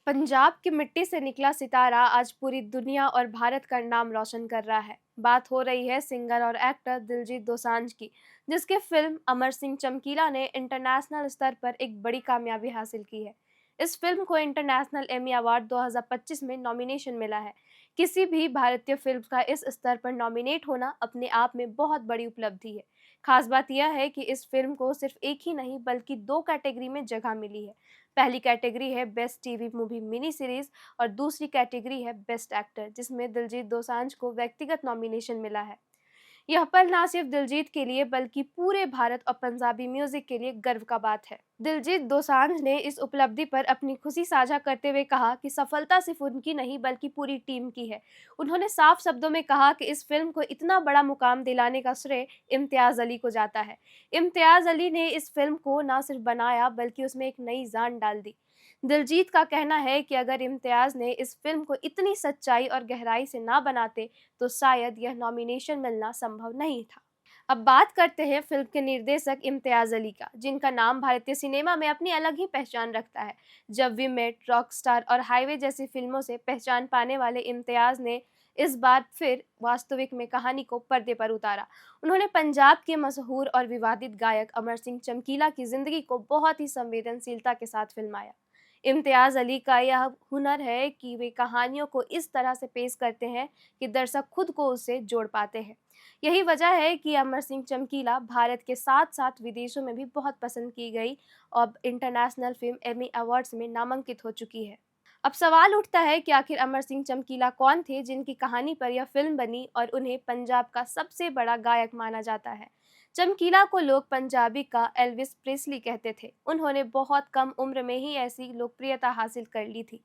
पंजाब की मिट्टी से निकला सितारा आज पूरी दुनिया और भारत का नाम रोशन कर रहा है। बात हो रही है सिंगर और एक्टर दिलजीत दोसांझ की, जिसके फिल्म अमर सिंह चमकीला ने इंटरनेशनल स्तर पर एक बड़ी कामयाबी हासिल की है। इस फिल्म को इंटरनेशनल एमी अवार्ड 2025 में नॉमिनेशन मिला है। किसी भी भारतीय फिल्म का इस स्तर पर नॉमिनेट होना अपने आप में बहुत बड़ी उपलब्धि है। खास बात यह है कि इस फिल्म को सिर्फ एक ही नहीं बल्कि दो कैटेगरी में जगह मिली है। पहली कैटेगरी है best TV movie mini series और दूसरी कैटेगरी है बेस्ट एक्टर, जिसमें दिलजीत दोसांझ को व्यक्तिगत नॉमिनेशन मिला है। यह पल ना सिर्फ दिलजीत के लिए बल्कि पूरे भारत और पंजाबी म्यूजिक के लिए गर्व का बात है। दिलजीत दोसांझ ने इस उपलब्धि पर अपनी खुशी साझा करते हुए कहा कि सफलता सिर्फ उनकी नहीं बल्कि पूरी टीम की है। उन्होंने साफ शब्दों में कहा कि इस फिल्म को इतना बड़ा मुकाम दिलाने का श्रेय इम्तियाज अली को जाता है। इम्तियाज अली ने इस फिल्म को न सिर्फ बनाया बल्कि उसमें एक नई जान डाल दी। दिलजीत का कहना है कि अगर इम्तियाज ने इस फिल्म को इतनी सच्चाई और गहराई से ना बनाते तो शायद यह नॉमिनेशन मिलना संभव नहीं था। अब बात करते हैं फिल्म के निर्देशक इम्तियाज अली का, जिनका नाम भारतीय सिनेमा में अपनी अलग ही पहचान रखता है। जब वी मेट, रॉकस्टार और हाईवे जैसी फिल्मों से पहचान पाने वाले इम्तियाज ने इस बार फिर वास्तविक में कहानी को पर्दे पर उतारा। उन्होंने पंजाब के मशहूर और विवादित गायक अमर सिंह चमकीला की जिंदगी को बहुत ही संवेदनशीलता के साथ फिल्माया। इम्तियाज अली का यह हुनर है कि वे कहानियों को इस तरह से पेश करते हैं कि दर्शक खुद को उससे जोड़ पाते हैं। यही वजह है कि अमर सिंह चमकीला भारत के साथ साथ विदेशों में भी बहुत पसंद की गई और इंटरनेशनल फिल्म एमी अवार्ड्स में नामांकित हो चुकी है। अब सवाल उठता है कि आखिर अमर सिंह चमकीला कौन थे जिनकी कहानी पर यह फिल्म बनी और उन्हें पंजाब का सबसे बड़ा गायक माना जाता है। चमकीला को लोग पंजाबी का एल्विस प्रेस्ली कहते थे। उन्होंने बहुत कम उम्र में ही ऐसी लोकप्रियता हासिल कर ली थी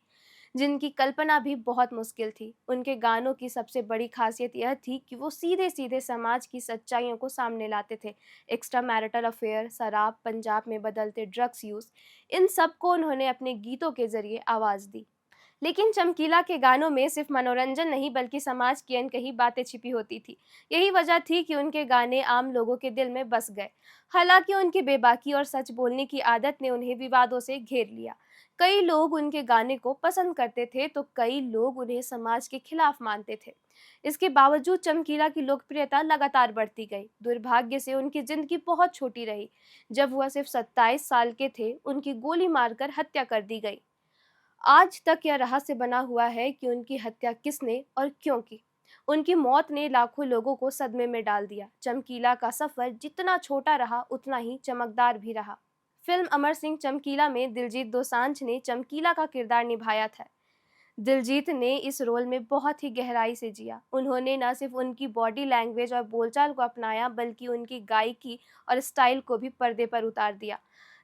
जिनकी कल्पना भी बहुत मुश्किल थी। उनके गानों की सबसे बड़ी खासियत यह थी कि वो सीधे सीधे समाज की सच्चाइयों को सामने लाते थे। एक्स्ट्रा मैरिटल अफेयर, शराब, पंजाब में बदलते ड्रग्स यूज, इन सब को उन्होंने अपने गीतों के जरिए आवाज दी। लेकिन चमकीला के गानों में सिर्फ मनोरंजन नहीं बल्कि समाज की अनकही बातें छिपी होती थी। यही वजह थी कि उनके गाने आम लोगों के दिल में बस गए। हालांकि उनकी बेबाकी और सच बोलने की आदत ने उन्हें विवादों से घेर लिया। कई लोग उनके गाने को पसंद करते थे तो कई लोग उन्हें समाज के खिलाफ मानते थे। इसके बावजूद चमकीला की लोकप्रियता लगातार बढ़ती गई। दुर्भाग्य से उनकी जिंदगी बहुत छोटी रही। जब वह सिर्फ 27 साल के थे, उनकी गोली मारकर हत्या कर दी गई। आज तक यह रहस्य बना हुआ है कि उनकी हत्या किसने और क्यों की। उनकी मौत ने लाखों लोगों को सदमे में डाल दिया। चमकीला का सफर जितना छोटा रहा उतना ही चमकदार भी रहा। फिल्म अमर सिंह चमकीला में दिलजीत दोसांझ ने चमकीला का किरदार निभाया था। दिलजीत ने इस रोल में बहुत ही गहराई से जिया। उन्होंने न सिर्फ उनकी बॉडी लैंग्वेज और बोलचाल को अपनाया बल्कि उनकी गायकी और स्टाइल को भी पर्दे पर उतार दिया।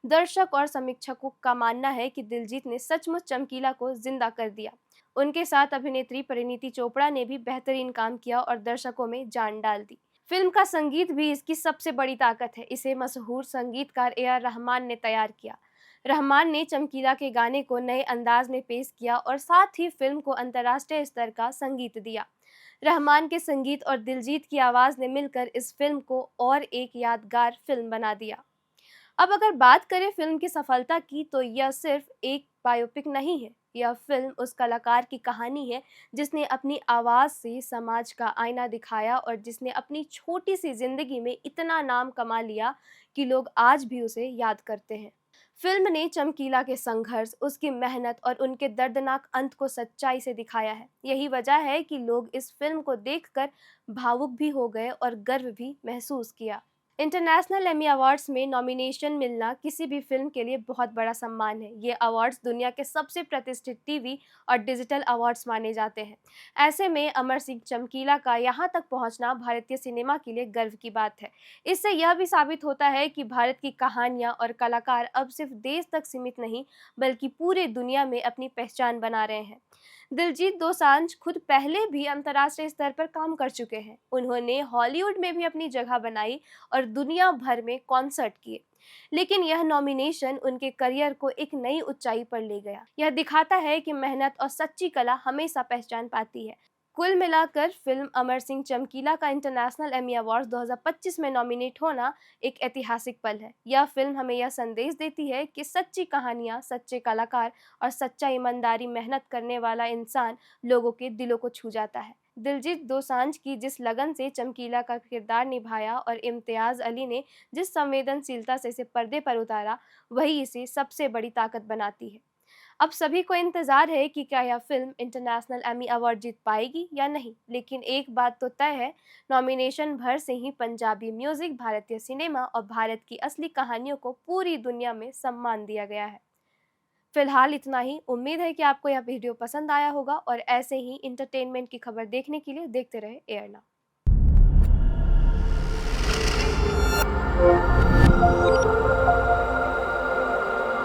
दर्शक और समीक्षकों का मानना है कि दिलजीत ने सचमुच चमकीला को जिंदा कर दिया। उनके साथ अभिनेत्री परिणीति चोपड़ा ने भी बेहतरीन काम किया और दर्शकों में जान डाल दी। फिल्म का संगीत भी इसकी सबसे बड़ी ताकत है। इसे मशहूर संगीतकार ए आर रहमान ने तैयार किया। रहमान ने चमकीला के गाने को नए अंदाज में पेश किया और साथ ही फिल्म को अंतर्राष्ट्रीय स्तर का संगीत दिया। रहमान के संगीत और दिलजीत की आवाज ने मिलकर इस फिल्म को और एक यादगार फिल्म बना दिया। अब अगर बात करें फिल्म की सफलता की तो यह सिर्फ एक बायोपिक नहीं है। यह फिल्म उस कलाकार की कहानी है जिसने अपनी आवाज से समाज का आईना दिखाया और जिसने अपनी छोटी सी जिंदगी में इतना नाम कमा लिया कि लोग आज भी उसे याद करते हैं। फिल्म ने चमकीला के संघर्ष, उसकी मेहनत और उनके दर्दनाक अंत को सच्चाई से दिखाया है। यही वजह है कि लोग इस फिल्म को देखकर भावुक भी हो गए और गर्व भी महसूस किया। इंटरनेशनल एमी अवार्ड्स में नॉमिनेशन मिलना किसी भी फिल्म के लिए बहुत बड़ा सम्मान है। ये अवार्ड्स दुनिया के सबसे प्रतिष्ठित टीवी और डिजिटल अवार्ड्स माने जाते हैं। ऐसे में अमर सिंह चमकीला का यहाँ तक पहुँचना भारतीय सिनेमा के लिए गर्व की बात है। इससे यह भी साबित होता है कि भारत की कहानियाँ और कलाकार अब सिर्फ देश तक सीमित नहीं बल्कि पूरे दुनिया में अपनी पहचान बना रहे हैं। दिलजीत दोसांझ खुद पहले भी अंतर्राष्ट्रीय स्तर पर काम कर चुके हैं। उन्होंने हॉलीवुड में भी अपनी जगह बनाई और दुनिया भर में कॉन्सर्ट किए। लेकिन यह नॉमिनेशन उनके करियर को एक नई ऊंचाई पर ले गया। यह दिखाता है कि मेहनत और सच्ची कला हमेशा पहचान पाती है। कुल मिलाकर फिल्म अमर सिंह चमकीला का इंटरनेशनल एमी अवार्ड्स 2025 में नॉमिनेट होना एक ऐतिहासिक पल है। यह फिल्म हमें यह संदेश देती है कि सच्ची कहानियां, सच्चे कलाकार और सच्चा ईमानदारी मेहनत करने वाला इंसान लोगों के दिलों को छू जाता है। दिलजीत दोसांझ की जिस लगन से चमकीला का किरदार निभाया और इम्तियाज अली ने जिस संवेदनशीलता से इसे पर्दे पर उतारा, वही इसे सबसे बड़ी ताकत बनाती है। अब सभी को इंतजार है कि क्या यह फिल्म इंटरनेशनल एमी अवार्ड जीत पाएगी या नहीं, लेकिन एक बात तो तय है, नॉमिनेशन भर से ही पंजाबी म्यूजिक, भारतीय सिनेमा और भारत की असली कहानियों को पूरी दुनिया में सम्मान दिया गया है। फिलहाल इतना ही। उम्मीद है कि आपको यह वीडियो पसंद आया होगा और ऐसे ही इंटरटेनमेंट की खबर देखने के लिए देखते रहे एयरना।